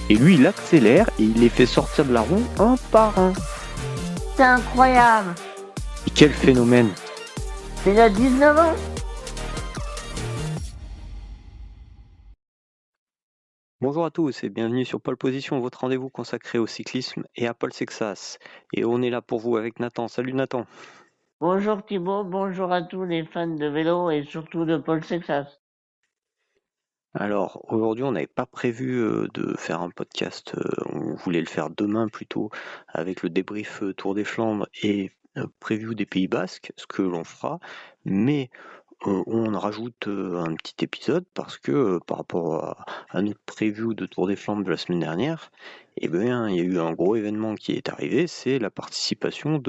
Et lui, il accélère et il les fait sortir de la roue un par un. C'est incroyable. Et quel phénomène! Il a 19 ans. Bonjour à tous et bienvenue sur Pole Position, votre rendez-vous consacré au cyclisme et à Paul Sexas. Et on est là pour vous avec Nathan. Salut Nathan. Bonjour Thibaut, bonjour à tous les fans de vélo et surtout de Paul Sexas. Alors aujourd'hui on n'avait pas prévu de faire un podcast, on voulait le faire demain plutôt avec le débrief Tour des Flandres et preview des Pays Basques, ce que l'on fera, mais on rajoute un petit épisode parce que par rapport à notre preview de Tour des Flandres de la semaine dernière, eh bien, il y a eu un gros événement qui est arrivé, c'est la participation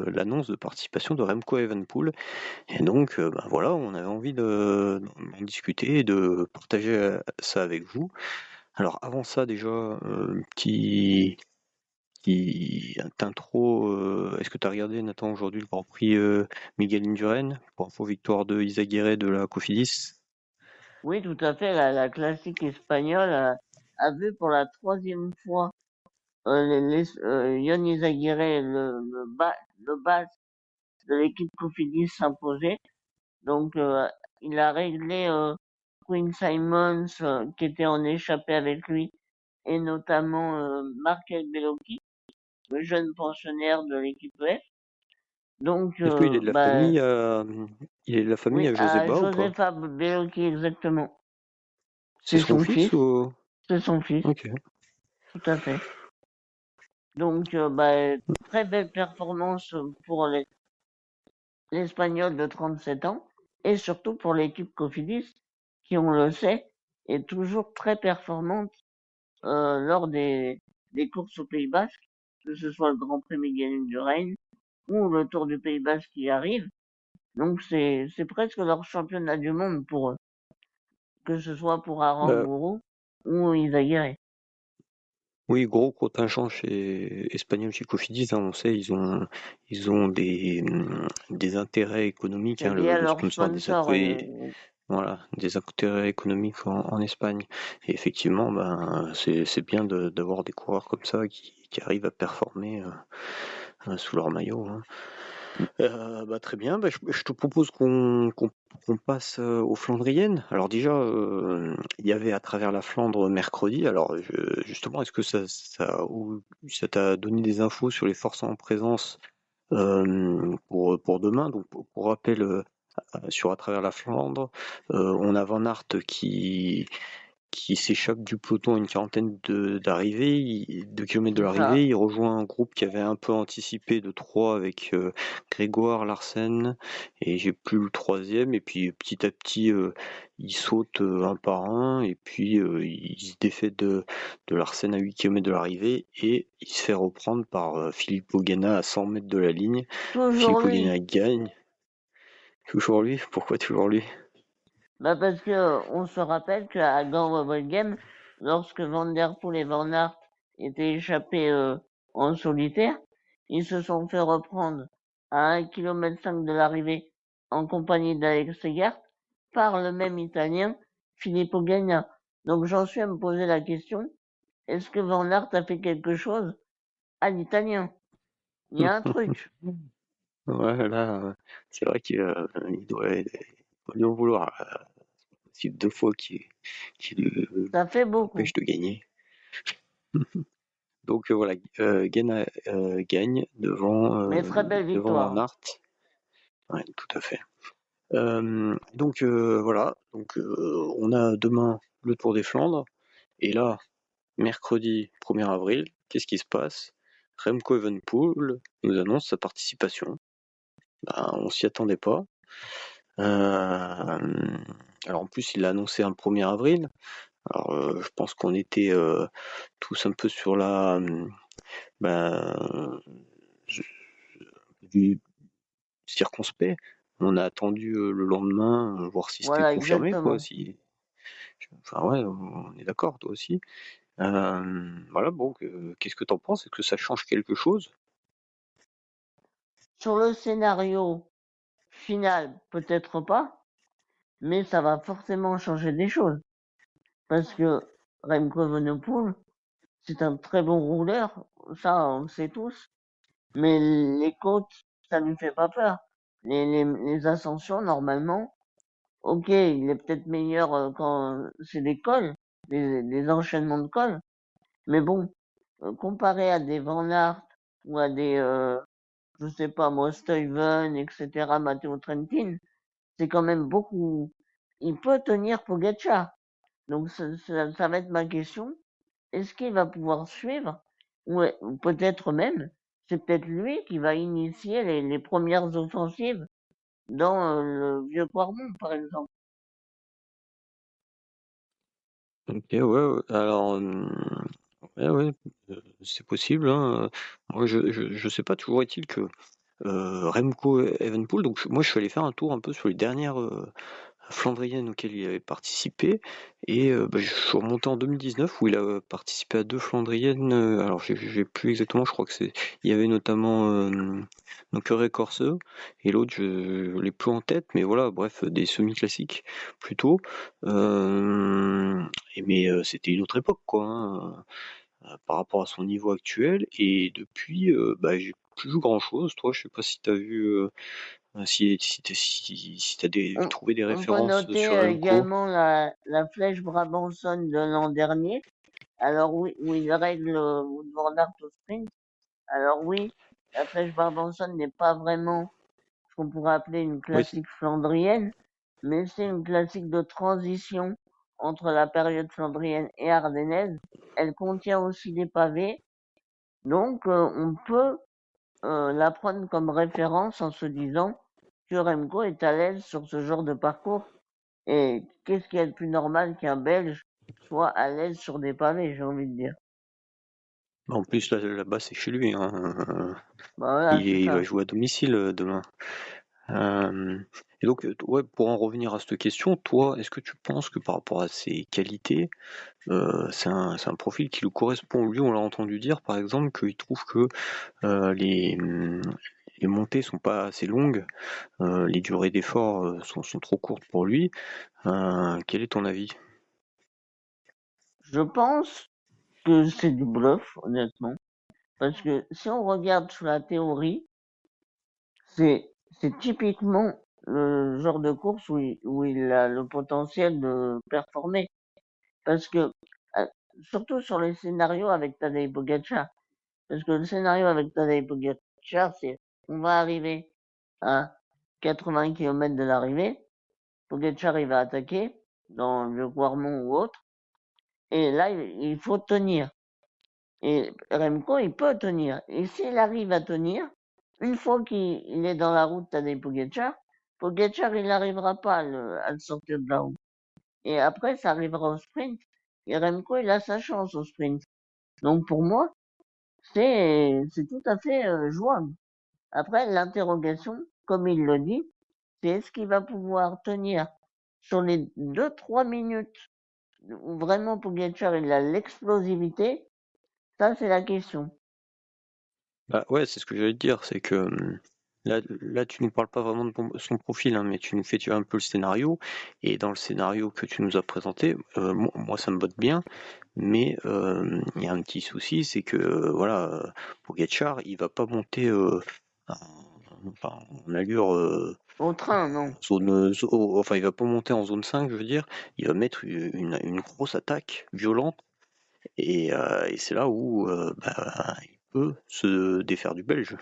l'annonce de participation de Remco Evenepoel. Et donc, ben voilà, on avait envie d'en discuter et de partager ça avec vous. Alors avant ça déjà, petit intro, est-ce que tu as regardé Nathan aujourd'hui le Grand Prix Miguel Indurain? Pour info, victoire de Izaguirre de la Cofidis. Oui, tout à fait, la classique espagnole a vu pour la 3e fois Ion Izagirre, le basque de l'équipe Cofidis s'imposer. Donc, il a réglé Quinn Simons qui était en échappée avec lui et notamment Markel Bellocchi, le jeune pensionnaire de l'équipe F. Donc, Est-ce qu'il est de la famille, il est de la famille oui, à à Joseba ou pas? Josefa Bellocchi, exactement. C'est C'est son son fils fils. ou? C'est son fils, Ok. tout à fait. Donc, très belle performance pour l'Espagnol de 37 ans et surtout pour l'équipe Cofidis, qui, on le sait, est toujours très performante lors des courses au Pays Basque, que ce soit le Grand Prix Miguel Indurain ou le Tour du Pays Basque qui arrive. Donc, c'est presque leur championnat du monde pour eux, que ce soit pour Euh, Aramburu ou Izaguirre. oui, gros contingent espagnol chez Cofidis, hein, on sait, ils ont des intérêts économiques, C'est hein, lié à le leur sponsor a sponsor. voilà, des intérêts économiques en Espagne. Et effectivement, ben, c'est bien d'avoir des coureurs comme ça qui arrivent à performer sous leur maillot, hein. Bah, très bien, bah, je te propose qu'on passe aux Flandriennes. Alors déjà, il y avait à travers la Flandre mercredi. Alors justement, est-ce que ça t'a donné des infos sur les forces en présence pour demain? Donc pour rappel, sur à travers la Flandre, on a Van Aert qui s'échappe du peloton à une quarantaine de kilomètres de C'est ça. l'arrivée. Il rejoint un groupe qui avait un peu anticipé de 3 avec Grégoire Larsen et j'ai plus le troisième. Et puis petit à petit, il saute un par un et puis il se défait de Larsen à 8 kilomètres de l'arrivée et il se fait reprendre par Philippe Ogana à 100 mètres de la ligne. Toujours Philippe lui. Ogana gagne. Toujours lui? Pourquoi toujours lui? Bah parce que on se rappelle qu'à Gand-Wevelgem, lorsque Van der Poel et Van Aert étaient échappés en solitaire, ils se sont fait reprendre à 1,5 km de l'arrivée en compagnie d'Alex Segert par le même Italien, Filippo Ganna. Donc j'en suis à me poser la question, est-ce que Van Aert a fait quelque chose à l'Italien? Il y a un truc. Ouais, là, c'est vrai il doit lui en vouloir. C'est 2 fois qu'il Ça fait beaucoup. l'empêche de gagner. Donc voilà, Gana gagne Mais très belle devant Van victoire. Aert. Ouais, tout à fait. Donc voilà, donc on a demain le Tour des Flandres. Et là, mercredi 1er avril, qu'est-ce qui se passe? Remco Evenepoel nous annonce sa participation. Ben, on s'y attendait pas. Alors en plus, il l'a annoncé un 1er avril. Alors je pense qu'on était tous un peu sur ben, je- du circonspect. On a attendu le lendemain, voir si c'était Voilà, confirmé, quoi. exactement. Enfin ouais, on est d'accord, toi aussi. Voilà, bon, qu'est-ce que t'en penses? Est-ce que ça change quelque chose? Sur le scénario final, peut-être pas, mais ça va forcément changer des choses. Parce que Remco Evenepoel, c'est un très bon rouleur, ça on le sait tous, mais les côtes, ça lui fait pas peur. Les ascensions, normalement, ok, il est peut-être meilleur quand c'est des cols, des enchaînements de cols, mais bon, comparé à des Van Aert ou à des, je sais pas moi, Stuyven, etc., Matteo Trentin, c'est quand même beaucoup. Il peut tenir Pogacar. Donc ça va être ma question. Est-ce qu'il va pouvoir suivre? Ou peut-être même, c'est peut-être lui qui va initier les premières offensives dans le vieux Quarmont, par exemple. Ok, ouais, ouais. Alors, ouais, ouais, c'est possible, hein. Moi, je sais pas, toujours est-il que Remco Evenepoel, donc moi je suis allé faire un tour un peu sur les dernières flandrienne auquel il avait participé et bah, je suis remonté en 2019 où il a participé à deux flandriennes. Alors j'ai plus exactement, je crois que c'est il y avait notamment donc Corseux et l'autre je l'ai plus en tête, mais voilà, bref, des semi-classiques plutôt. Mais c'était une autre époque quoi, hein, par rapport à son niveau actuel et depuis bah, j'ai plus vu grand chose. Toi, je sais pas si t'as vu si t'as On, trouvé des on peut références noter sur Remco. également la flèche Brabanson de l'an dernier. Alors oui, où il règle Wout van Aert au sprint. Alors oui, la flèche Brabanson n'est pas vraiment ce qu'on pourrait appeler une Oui, classique flandrienne, mais c'est une classique de transition entre la période flandrienne et ardennaise. Elle contient aussi des pavés, donc on peut la prendre comme référence en se disant que Remco est à l'aise sur ce genre de parcours. Et qu'est-ce qu'il y a de plus normal qu'un Belge soit à l'aise sur des pavés, j'ai envie de dire. en plus là-bas c'est chez lui, hein. Bah voilà, c'est Il va ça. jouer à domicile demain. Et donc ouais, pour en revenir à cette question, toi, est-ce que tu penses que par rapport à ses qualités, c'est un profil qui lui correspond? Lui, on l'a entendu dire par exemple qu'il trouve que les montées sont pas assez longues, les durées d'effort sont trop courtes pour lui. Quel est ton avis? Je pense que c'est du bluff, honnêtement. Parce que si on regarde sur la théorie, c'est typiquement le genre de course où il a le potentiel de performer. Parce que, euh, surtout sur les scénarios avec Tadej Pogacar. Parce que le scénario avec Tadej Pogacar, c'est on va arriver à 80 km de l'arrivée. Pogacar, il va attaquer dans le Guarmont ou autre. Et là, il faut tenir. Et Remco, il peut tenir. Et s'il arrive à tenir, une fois qu'il est dans la route Tadej Pogacar, Pogacar, il n'arrivera pas à le sortir de la route. Et après, ça arrivera au sprint. Et Remco, il a sa chance au sprint. Donc pour moi, c'est tout à fait jouable. Après, l'interrogation, comme il le dit, c'est est-ce qu'il va pouvoir tenir sur les 2-3 minutes où vraiment Pogacar il a l'explosivité. Ça, c'est la question. Bah ouais, c'est ce que j'allais te dire, c'est que là, tu nous parles pas vraiment de son profil, hein, mais tu nous fais tu vois, un peu le scénario, et dans le scénario que tu nous as présenté, moi ça me botte bien, mais il y a un petit souci, c'est que voilà, Pogacar, il va pas monter en, enfin, en allure Au train, non. enfin il va pas monter en zone 5, je veux dire, il va mettre une grosse attaque violente et c'est là où bah, il peut se défaire du Belge.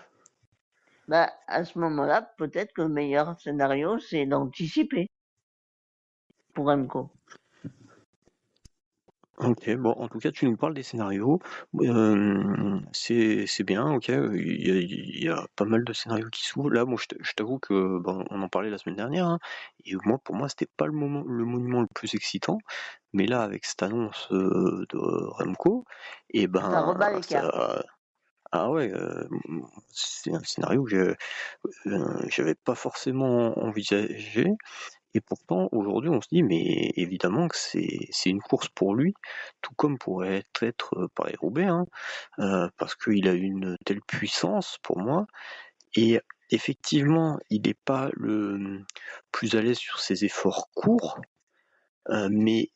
Bah, à ce moment-là, peut-être que le meilleur scénario, c'est d'anticiper pour Remco. Ok, bon, en tout cas, tu nous parles des scénarios. C'est bien, ok. Il y a pas mal de scénarios qui s'ouvrent. Là, moi, je t'avoue que bon, on en parlait la semaine dernière, hein, et moi, pour moi, c'était pas le monument le plus excitant. Mais là, avec cette annonce de Remco, et Ça ben, rebat les cartes. ça. Ah ouais, c'est un scénario que j'avais pas forcément envisagé. Et pourtant, aujourd'hui, on se dit, mais évidemment que c'est une course pour lui, tout comme pourrait être Paris-Roubaix, hein, parce qu'il a une telle puissance pour moi. Et effectivement, il n'est pas le plus à l'aise sur ses efforts courts, mais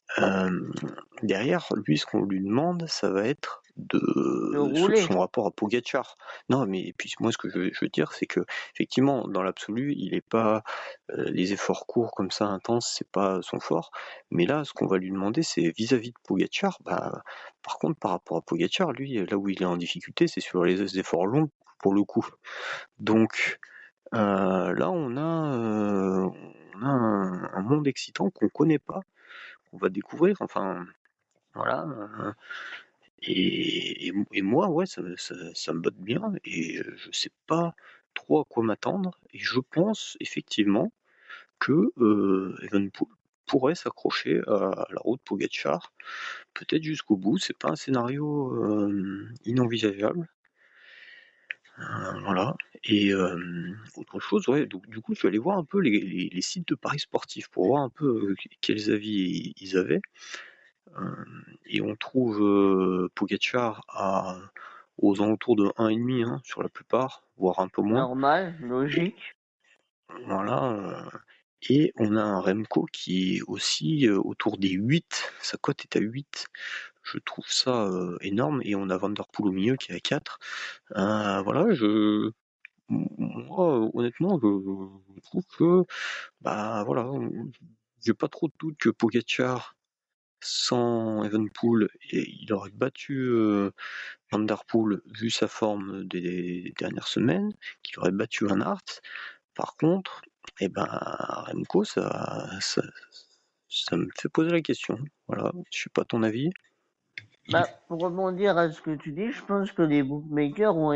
derrière, lui, ce qu'on lui demande, ça va être de son rouler. rapport à Pogacar. Non, mais puis moi ce que je veux dire, c'est que effectivement, dans l'absolu, il est pas les efforts courts comme ça intenses, c'est pas son fort. Mais là, ce qu'on va lui demander, c'est vis-à-vis de Pogacar. Bah, par contre, par rapport à Pogacar, lui, là où il est en difficulté, c'est sur les efforts longs pour le coup. Donc là, on a un monde excitant qu'on connaît pas, qu'on va découvrir. Enfin, voilà. Et moi, ouais, ça me botte bien et je sais pas trop à quoi m'attendre. Et je pense effectivement que Evenepoel pourrait s'accrocher à la route Pogacar, peut-être jusqu'au bout. C'est pas un scénario inenvisageable. Voilà. Et autre chose, ouais, donc du coup, je suis allé voir un peu les sites de paris sportifs pour voir un peu quels avis ils avaient. Et on trouve Pogacar aux alentours de 1,5 hein, sur la plupart, voire un peu moins. Normal, Et logique. voilà. Et on a un Remco qui est aussi autour des 8. Sa cote est à 8. Je trouve ça énorme. Et on a Van Der Poel au milieu qui est à 4. Voilà, moi, honnêtement, je trouve que, bah voilà, j'ai pas trop de doute que Pogacar, sans Evenepoel, il aurait battu Van Der Poel, vu sa forme des dernières semaines, qu'il aurait battu Van Aert. Par contre, eh ben, Remco, ça me fait poser la question. Voilà, je sais pas ton avis. Bah, pour rebondir à ce que tu dis, je pense que les bookmakers ont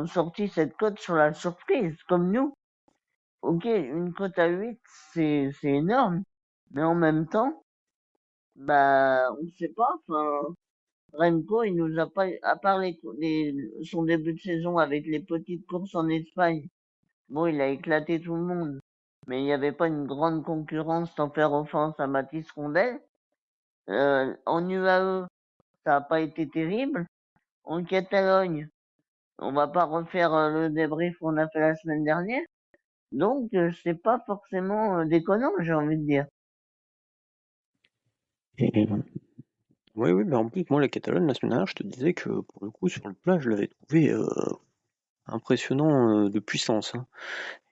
sorti cette cote sur la surprise, comme nous. Ok, une cote à 8, c'est énorme. Mais en même temps, bah, on sait pas, enfin, Remco, il nous a pas, à part son début de saison avec les petites courses en Espagne, bon, il a éclaté tout le monde. Mais il n'y avait pas une grande concurrence sans faire offense à Mathis Rondel. En UAE, ça n'a pas été terrible. En Catalogne, on va pas refaire le débrief qu'on a fait la semaine dernière. Donc, c'est pas forcément déconnant, j'ai envie de dire. Et, oui, oui, mais en plus, moi, la Catalogne, la semaine dernière, je te disais que pour le coup, sur le plat, je l'avais trouvé impressionnant de puissance. Hein.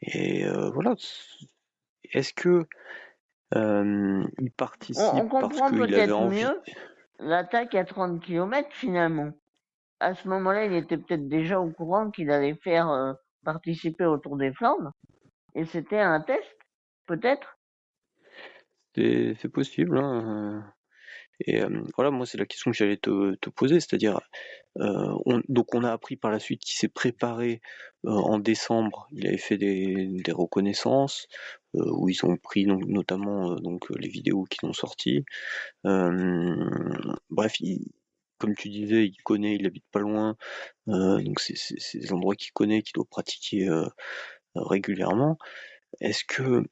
Et voilà, est-ce que il participe On parce comprend qu'il avait peut-être envie? mieux l'attaque à 30 kilomètres finalement. À ce moment-là, il était peut-être déjà au courant qu'il allait faire participer au Tour des Flandres. Et c'était un test, peut-être. C'est possible. Hein. Et voilà, moi, c'est la question que j'allais te poser, c'est-à-dire, donc on a appris par la suite qu'il s'est préparé en décembre. Il avait fait des reconnaissances où ils ont pris donc, notamment donc les vidéos qui sont sorties. Bref, comme tu disais, il connaît, il habite pas loin, donc c'est des endroits qu'il connaît, qu'il doit pratiquer régulièrement. Est-ce que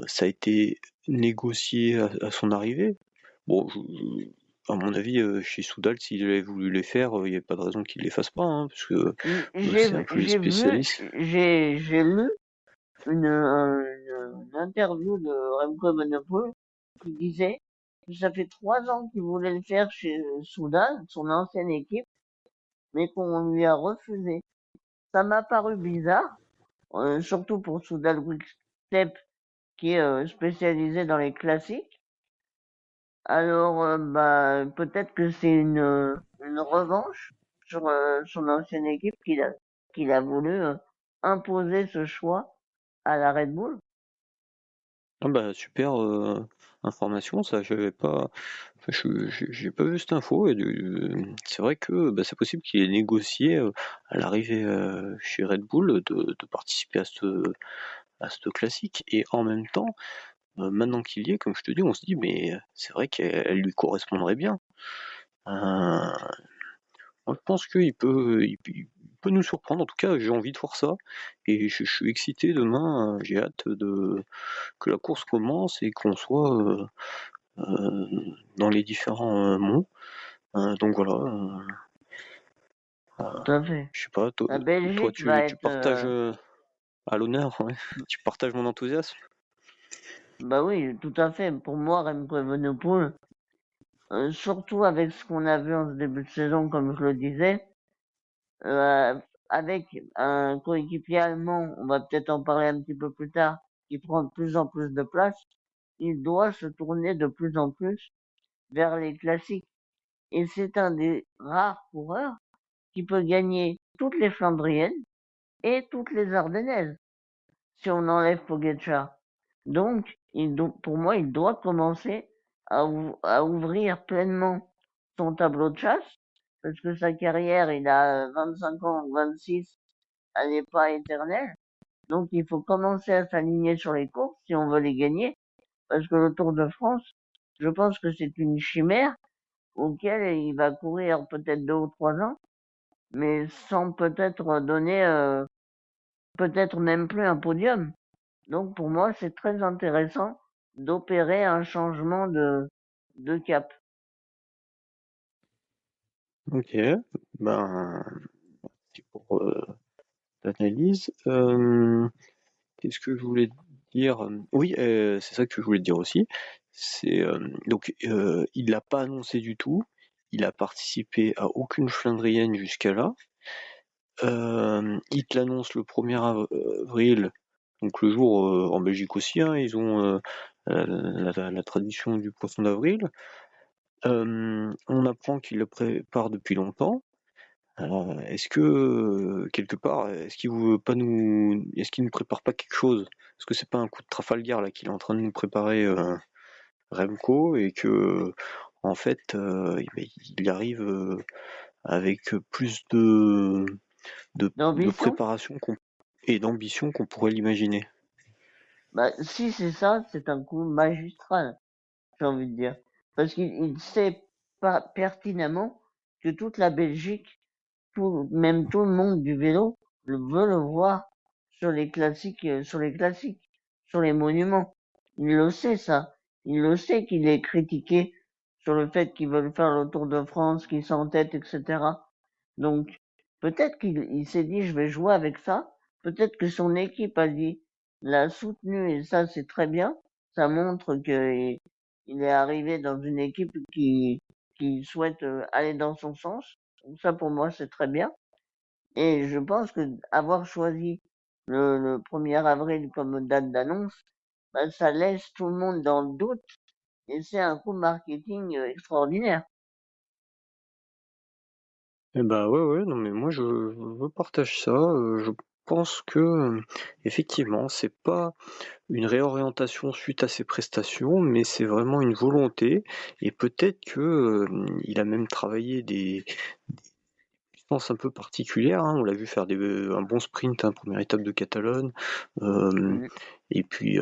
ça a été négocié à son arrivée? Bon, à mon avis, chez Soudal, s'il avait voulu les faire, il n'y avait pas de raison qu'il les fasse pas, hein, parce que c'est un peu les J'ai vu, spécialistes. j'ai lu une interview de Remco Evenepoel qui disait que ça fait 3 ans qu'il voulait le faire chez Soudal, son ancienne équipe, mais qu'on lui a refusé. Ça m'a paru bizarre, surtout pour Soudal Quick-Step qui est spécialisé dans les classiques. Alors, bah, peut-être que c'est une revanche sur son ancienne équipe qu'il a voulu imposer ce choix à la Red Bull. Ah bah super information, ça j'avais pas, enfin, j'ai pas vu cette info et c'est vrai que bah, c'est possible qu'il ait négocié à l'arrivée chez Red Bull de participer à ce classique et en même temps, maintenant qu'il y est, comme je te dis, on se dit mais c'est vrai qu'elle lui correspondrait bien. Euh, Moi, je pense il peut nous surprendre. En tout cas, j'ai envie de voir ça. Et je suis excité demain. J'ai hâte que la course commence et qu'on soit dans les différents monts. Donc voilà. Tout à fait. Je sais pas. La Toi, Belgique va tu être, partages à l'honneur. Ouais. Tu partages mon enthousiasme. bah oui, tout à fait. Pour moi, Remco Evenepoel, surtout avec ce qu'on a vu en ce début de saison, comme je le disais, avec un coéquipier allemand, on va peut-être en parler un petit peu plus tard, qui prend de plus en plus de place, il doit se tourner de plus en plus vers les classiques. Et c'est un des rares coureurs qui peut gagner toutes les Flandriennes et toutes les Ardennaises, si on enlève Pogacar. Donc, pour moi, il doit commencer à ouvrir pleinement son tableau de chasse, parce que sa carrière, il a 25 ans, 26, elle n'est pas éternelle. Donc, il faut commencer à s'aligner sur les courses si on veut les gagner, parce que le Tour de France, je pense que c'est une chimère auquel il va courir peut-être 2 ou 3 ans, mais sans peut-être donner, peut-être même plus un podium. Donc pour moi, c'est très intéressant d'opérer un changement de cap. Ok, ben, merci pour l'analyse. Qu'est-ce que je voulais dire? Oui, c'est ça que je voulais te dire aussi. C'est donc il l'a pas annoncé du tout. Il a participé à aucune Flandrienne jusqu'à là. Il te l'annonce le 1er avril, donc le jour en Belgique aussi, hein, ils ont la tradition du poisson d'avril. On apprend qu'il le prépare depuis longtemps. Est-ce que quelque part, est-ce qu'il nous prépare pas quelque chose? Est-ce que c'est pas un coup de Trafalgar là qu'il est en train de nous préparer Remco et que en fait il y arrive avec plus de D'ambition? préparation et d'ambition qu'on pourrait l'imaginer. Bah, si c'est ça, c'est un coup magistral, j'ai envie de dire. Parce qu'il sait pas pertinemment que toute la Belgique, même tout le monde du vélo, veut le voir sur les monuments. Il le sait, ça. Il le sait qu'il est critiqué sur le fait qu'ils veulent faire le Tour de France, qu'ils s'entêtent, etc. Donc, peut-être qu'il s'est dit, je vais jouer avec ça. Peut-être que son équipe a dit, l'a soutenu, et ça, c'est très bien. Ça montre qu'il est arrivé dans une équipe qui souhaite aller dans son sens. Donc ça, pour moi, c'est très bien. Et je pense que avoir choisi le 1er avril comme date d'annonce, bah, ça laisse tout le monde dans le doute et c'est un coup marketing extraordinaire. Eh bah ouais, ouais, non mais moi je partage ça. Je pense que effectivement, c'est pas une réorientation suite à ses prestations, mais c'est vraiment une volonté. Et peut-être que il a même travaillé des distances un peu particulières, hein. On l'a vu faire un bon sprint, hein, première étape de Catalogne. Euh, Mm. et puis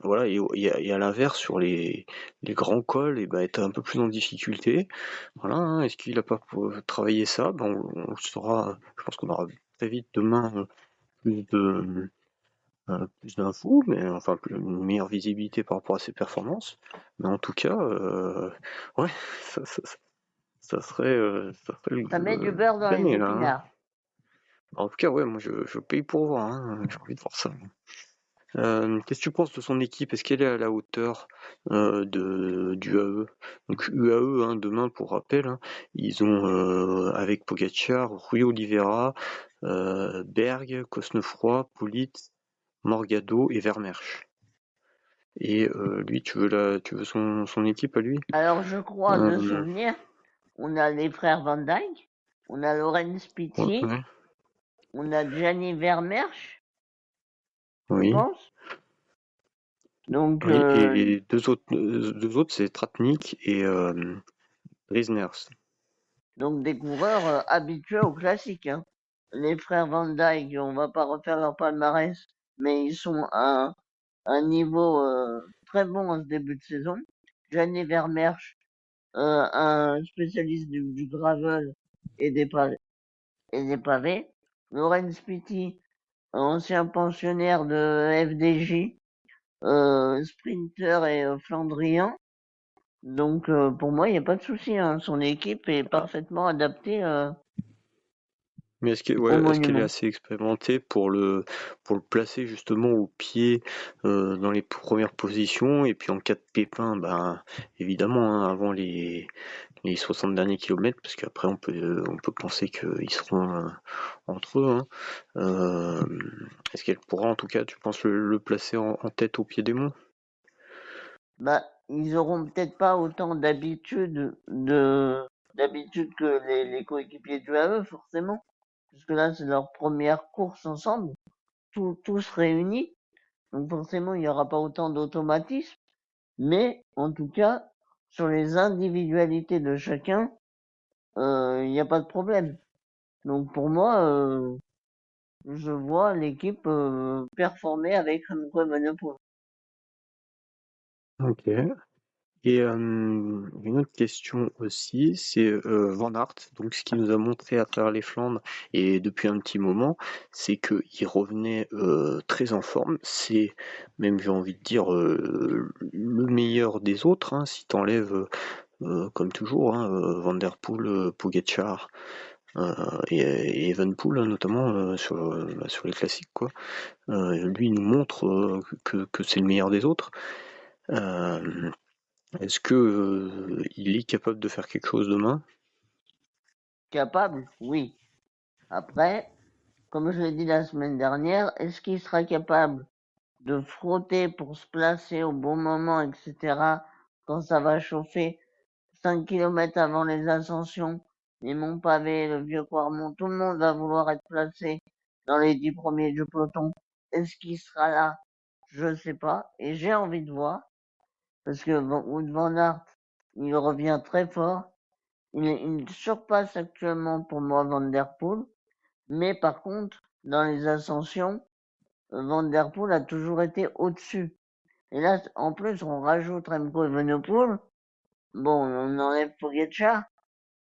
voilà, et à l'inverse, sur les grands cols, et ben, être un peu plus en difficulté. Voilà, hein. Est-ce qu'il a pas travaillé ça? Ben, on le saura, je pense qu'on aura très vite demain plus plus d'infos, mais enfin une meilleure visibilité par rapport à ses performances. Mais en tout cas, ouais, ça, ça, ça serait Ça met du beurre dans les l'année là, hein. épinards. En tout cas, ouais, moi je paye pour voir, hein. J'ai envie de voir ça. Qu'est-ce que tu penses de son équipe? Est-ce qu'elle est à la hauteur du AE? Donc UAE, hein, demain pour rappel, hein, ils ont avec Pogacar, Rui Oliveira, Berg, Cosnefroy, Politt, Morgado et Vermersch. Et lui, tu veux son équipe à lui? Alors je crois de Euh, souvenir, on a les frères Van Dyke, on a Lorenz ouais, Pitti, ouais, on a Gianni Vermeersch, je oui, pense. Donc oui. Et les deux autres, c'est Tratnik et Riesners. des coureurs habitués au classique, hein. Les frères Van Dyke, on va pas refaire leur palmarès, mais ils sont à un niveau très bon en ce début de saison. Gianni Vermeersch, un spécialiste du gravel et des pavés. Lorenz Pitti, ancien pensionnaire de FDJ, sprinter et flandrien. Donc pour moi, il n'y a pas de souci, hein. Son équipe est Ah, parfaitement adaptée. Mais au est-ce qu'elle est monument. assez expérimentée pour le placer justement au pied dans les premières positions et puis en cas de pépin, ben évidemment hein, avant les 60 derniers kilomètres, parce qu'après on peut penser qu'ils seront entre eux. Hein. Euh, est-ce qu'elle pourra en tout cas, tu penses, le placer en tête au pied des monts? Bah, ils auront peut-être pas autant d'habitude que les coéquipiers du AE, forcément. Puisque là, c'est leur première course ensemble, tous réunis. Donc forcément, il n'y aura pas autant d'automatisme. Mais, en tout cas, sur les individualités de chacun, il n'y a pas de problème. Donc pour moi, je vois l'équipe performer avec Remco Evenepoel. Ok. Et une autre question aussi, c'est Van Aert, donc ce qu'il nous a montré à travers les Flandres et depuis un petit moment, c'est qu'il revenait très en forme. C'est même, j'ai envie de dire, le meilleur des autres, hein, si t'enlèves, comme toujours, hein, Van Der Poel, Pogačar et Evenepoel, hein, notamment sur les classiques, quoi. Lui, il nous montre que c'est le meilleur des autres. Euh, est-ce que il est capable de faire quelque chose demain? Capable, oui. Après, comme je l'ai dit la semaine dernière, est-ce qu'il sera capable de frotter pour se placer au bon moment, etc., quand ça va chauffer 5 kilomètres avant les ascensions, les monts pavés, le vieux Quarmont, tout le monde va vouloir être placé dans les 10 premiers du peloton. Est-ce qu'il sera là? Je sais pas. Et j'ai envie de voir, parce que Wout van Aert, il revient très fort. Il surpasse actuellement pour moi Van Der Poel. Mais par contre, dans les ascensions, Van Der Poel a toujours été au-dessus. Et là, en plus, on rajoute Remco Evenepoel. Bon, on enlève Pogacar.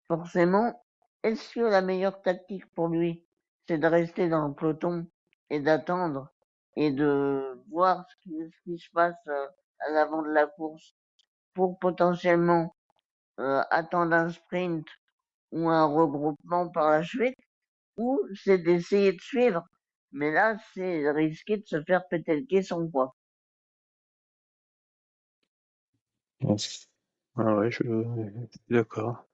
Forcément, est-ce que la meilleure tactique pour lui, c'est de rester dans le peloton et d'attendre et de voir ce qui se passe à l'avant de la course pour potentiellement attendre un sprint ou un regroupement par la suite, ou c'est d'essayer de suivre. Mais là, c'est risqué de se faire péter le caisson, quoi. Yes. Ah ouais, je suis d'accord.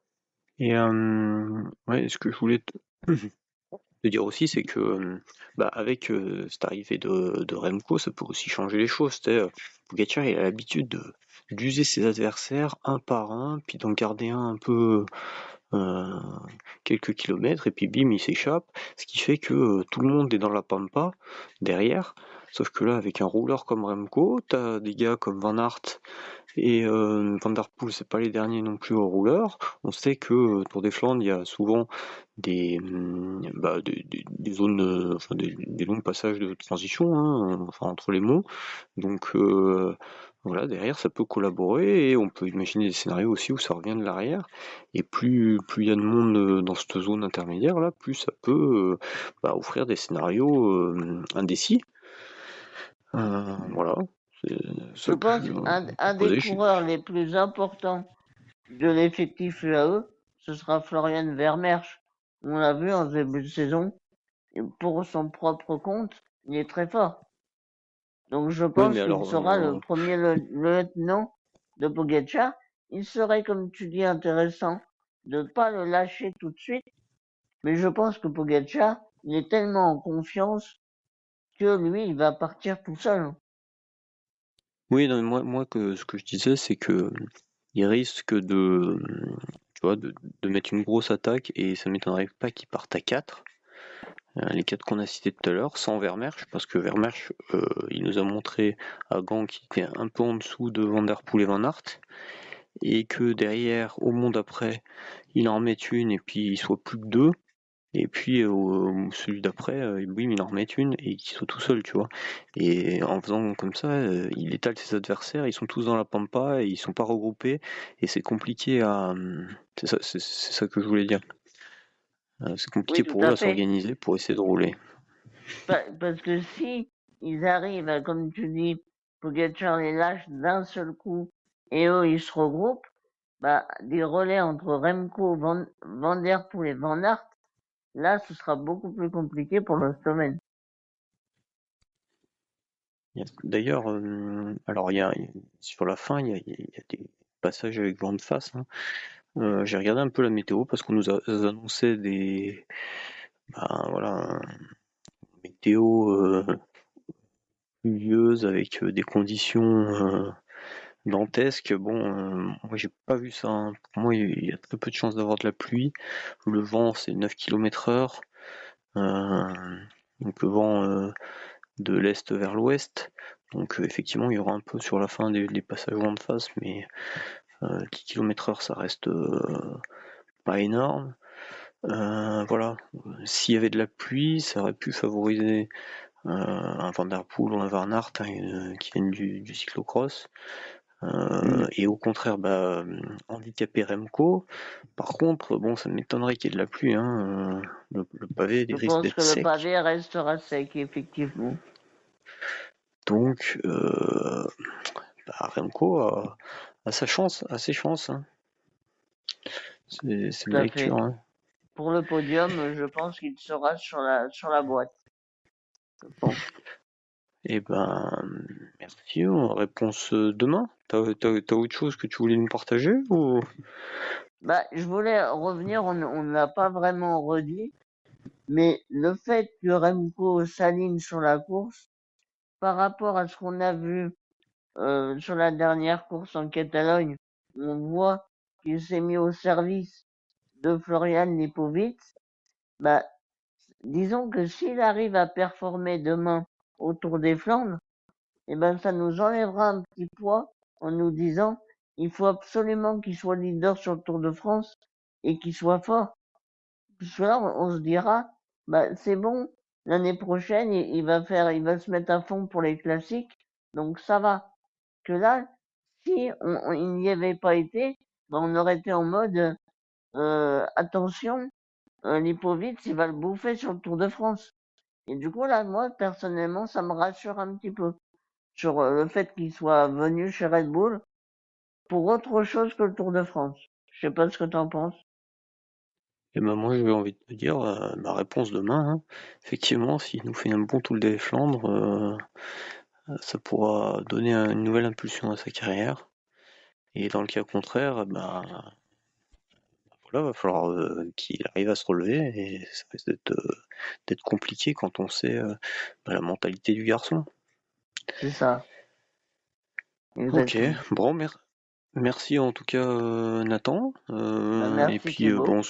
Et ouais, ce que je voulais te dire aussi, c'est que bah, avec cette arrivée de Remco, ça peut aussi changer les choses. Tu sais, Pogacar, il a l'habitude d'user ses adversaires un par un, puis d'en garder un peu euh, quelques kilomètres, et puis bim, il s'échappe. Ce qui fait que tout le monde est dans la pampa derrière. Sauf que là, avec un rouleur comme Remco, t'as des gars comme Van Aert et Van Der Poel, c'est pas les derniers non plus au rouleur. On sait que Tour des Flandres, il y a souvent des zones, enfin des longs passages de transition, hein, enfin entre les monts. Donc voilà, derrière, ça peut collaborer et on peut imaginer des scénarios aussi où ça revient de l'arrière. Et plus il y a de monde dans cette zone intermédiaire là, plus ça peut bah, offrir des scénarios indécis. Voilà, c'est Je ça que je pense un des proposais. coureurs les plus importants de l'effectif UAE, ce sera Florian Vermeersch. On l'a vu en début de saison, et pour son propre compte, il est très fort. Donc je Oui, mais pense qu'il alors, sera le premier lieutenant de Pogacar. Il serait, comme tu dis, intéressant de ne pas le lâcher tout de suite, mais je pense que Pogacar, il est tellement en confiance que lui, il va partir tout seul. oui, non, mais moi ce que je disais, c'est que il risque tu vois, de mettre une grosse attaque et ça m'étonnerait pas qu'ils partent à 4. Les 4 qu'on a cités tout à l'heure, sans Vermeersch, parce que Vermeersch, il nous a montré à Gand qu'il était un peu en dessous de Van Der Poel et Van Aert, et que derrière, au monde après, il en mette une et puis il soit plus que deux. Et puis celui d'après, bim, il en remet une et qu'il soit tout seul, tu vois. Et en faisant comme ça, il étale ses adversaires, ils sont tous dans la pampa et ils sont pas regroupés et c'est compliqué à. C'est ça que je voulais dire. C'est Oui, compliqué tout pour eux à à fait. s'organiser pour essayer de rouler. Parce que si ils arrivent, comme tu dis, Pogacar les lâche d'un seul coup et eux ils se regroupent, bah des relais entre Remco, Van Der Poel et Van Aert, là, ce sera beaucoup plus compliqué pour le semaine. D'ailleurs, alors sur la fin, il y a des passages avec vent de face, hein. J'ai regardé un peu la météo parce qu'on nous a annoncé voilà, météo pluvieuse avec des conditions dantesques. Bon, moi j'ai pas vu ça, hein. Pour moi, il y a très peu de chances d'avoir de la pluie. Le vent, c'est 9 km/h. Donc le vent de l'est vers l'ouest. Donc effectivement, il y aura un peu sur la fin des passages vent de face, mais 10 km/h, ça reste pas énorme. Voilà, s'il y avait de la pluie, ça aurait pu favoriser un Van Der Poel ou un Van Aert, hein, qui viennent du cyclocross. Et au contraire, handicaper Remco. Par contre, bon, ça m'étonnerait qu'il y ait de la pluie, hein. Le pavé Je risque pense d'être que le sec. pavé restera sec, effectivement. Donc, Remco a sa chance, a ses chances, hein. C'est Tout ma à fait. lecture, hein. Pour le podium, je pense qu'il sera sur la boîte. Je pense. Eh ben, merci. Réponse demain. T'as autre chose que tu voulais nous partager ou... Bah, je voulais revenir, on n'a pas vraiment redit, mais le fait que Remco s'aligne sur la course, par rapport à ce qu'on a vu sur la dernière course en Catalogne, on voit qu'il s'est mis au service de Florian Lipovic, bah, disons que s'il arrive à performer demain au Tour des Flandres, eh ben, ça nous enlèvera un petit poids en nous disant, il faut absolument qu'il soit leader sur le Tour de France et qu'il soit fort. Parce que là, on se dira, bah, c'est bon, l'année prochaine, il va se mettre à fond pour les classiques, donc ça va. Que là, si il n'y avait pas été, bah, on aurait été en mode, attention, Lipovic, il va le bouffer sur le Tour de France. Et du coup, là, moi, personnellement, ça me rassure un petit peu sur le fait qu'il soit venu chez Red Bull pour autre chose que le Tour de France. Je sais pas ce que t'en penses. Eh ben moi, j'ai envie de te dire, ma réponse demain, hein. Effectivement, s'il nous fait un bon Tour des Flandres, ça pourra donner une nouvelle impulsion à sa carrière. Et dans le cas contraire, voilà, va falloir qu'il arrive à se relever et ça risque d'être compliqué quand on sait la mentalité du garçon. C'est ça, Ok, exactement. bon, merci en tout cas Nathan. Bah, Et merci puis Thibaut.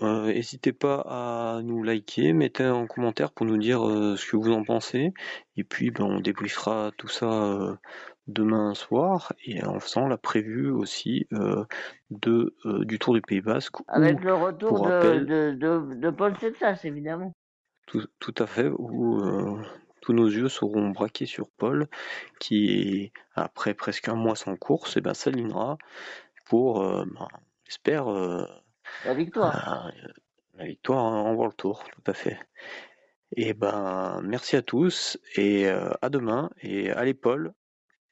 n'hésitez pas à nous liker, mettez un commentaire pour nous dire ce que vous en pensez. Et puis on débriefera tout ça demain soir et en faisant la prévue aussi du Tour du Pays Basque où, Avec le retour pour rappel, de Paul Sexas, évidemment. tout à fait, où tous nos yeux seront braqués sur Paul qui, après presque un mois sans course, s'alignera pour, j'espère, La victoire. la victoire en World Tour, tout à fait. Et merci à tous et à demain. Et allez Paul,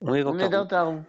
on est dans On ta est dans roue. ta roue.